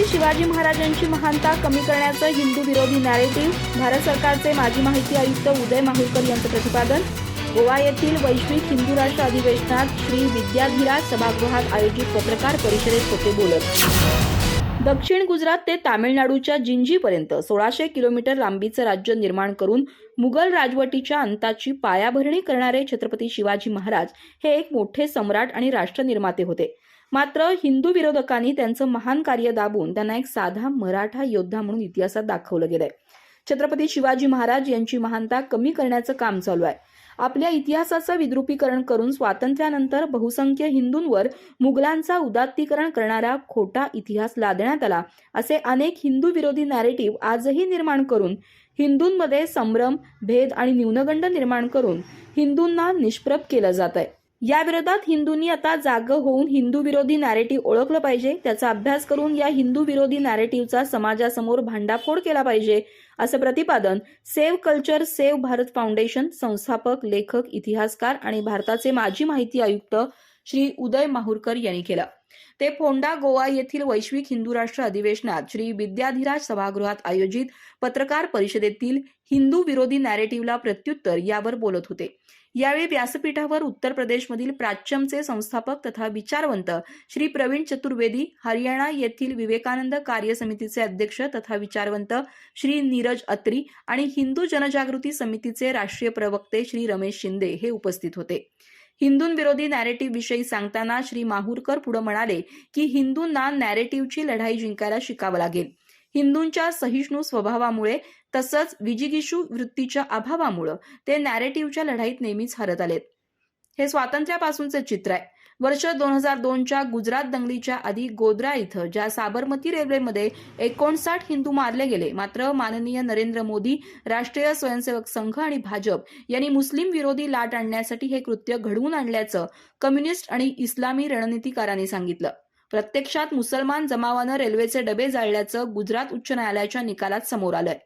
शिवाजी महाराजांची महानता कमी करण्याचं हिंदू विरोधी नॅरेटिव्ह, भारत सरकारचे माजी माहिती आयुक्त उदय माहुरकर यांचं प्रतिपादन. गोवा येथील वैश्विक हिंदू राष्ट्र अधिवेशनात श्री विद्याधीराज सभागृहात आयोजित पत्रकार परिषदेत होते बोलत. दक्षिण गुजरात ते तामिळनाडूच्या जिंजीपर्यंत 1600 किलोमीटर लांबीचं राज्य निर्माण करून मुघल राजवटीच्या अंताची पायाभरणी करणारे छत्रपती शिवाजी महाराज हे एक मोठे सम्राट आणि राष्ट्रनिर्माते होते. मात्र हिंदू विरोधकांनी त्यांचं महान कार्य दाबून त्यांना एक साधा मराठा योद्धा म्हणून इतिहासात दाखवलं गेलंय. छत्रपती शिवाजी महाराज यांची महानता कमी करण्याचं काम चालू आहे. आपल्या इतिहासाचं विद्रुपीकरण करून स्वातंत्र्यानंतर बहुसंख्य हिंदूंवर मुघलांचा उदात्तीकरण करणारा खोटा इतिहास लादण्यात आला, असे अनेक हिंदू विरोधी नॅरेटिव्ह आजही निर्माण करून हिंदूंमध्ये संभ्रम, भेद आणि न्यूनगंड निर्माण करून हिंदूंना निष्प्रभ केलं जात आहे. या विरोधात हिंदूंनी आता जागं होऊन हिंदू विरोधी नॅरेटिव्ह ओळखलं पाहिजे. त्याचा अभ्यास करून या हिंदू विरोधी नॅरेटिव्हचा समाजासमोर भांडाफोड केला पाहिजे, असं प्रतिपादन save culture save Bharat foundation संस्थापक, लेखक, इतिहासकार आणि भारताचे माजी माहिती आयुक्त श्री उदय माहुरकर यांनी केलं. ते फोंडा, गोवा येथील वैश्विक हिंदू राष्ट्र अधिवेशनात श्री विद्याधीराज सभागृहात आयोजित पत्रकार परिषदेतील हिंदू विरोधी नॅरेटिव्हला प्रत्युत्तर यावर बोलत होते. यावेळी व्यासपीठावर उत्तर प्रदेशमधील प्राच्यमचे संस्थापक तथा विचारवंत श्री प्रवीण चतुर्वेदी, हरियाणा येथील विवेकानंद कार्य समितीचे अध्यक्ष तथा विचारवंत श्री नीरज अत्री आणि हिंदू जनजागृती समितीचे राष्ट्रीय प्रवक्ते श्री रमेश शिंदे हे उपस्थित होते. हिंदूंविरोधी नॅरेटिव्ह विषयी सांगताना श्री माहुरकर पुढे म्हणाले की हिंदूंना नॅरेटिव्हची लढाई जिंकायला शिकावं लागेल. हिंदूंच्या सहिष्णू स्वभावामुळे तसंच विजिगीषू वृत्तीच्या अभावामुळे ते नॅरेटिव्हच्या लढाईत नेहमीच हरत आलेत. हे स्वातंत्र्यापासूनचे चित्र आहे. वर्ष 2002च्या गुजरात दंगलीच्या आधी गोध्रा इथं ज्या साबरमती रेल्वेमध्ये 59 हिंदू मारले गेले, मात्र माननीय नरेंद्र मोदी, राष्ट्रीय स्वयंसेवक संघ आणि भाजप यांनी मुस्लिम विरोधी लाट आणण्यासाठी हे कृत्य घडवून आणल्याचं कम्युनिस्ट आणि इस्लामी रणनीतिकारांनी सांगितलं. प्रत्यक्षात मुसलमान जमावानं रेल्वेचे डबे जाळल्याचं गुजरात उच्च न्यायालयाच्या निकालात समोर आलंय.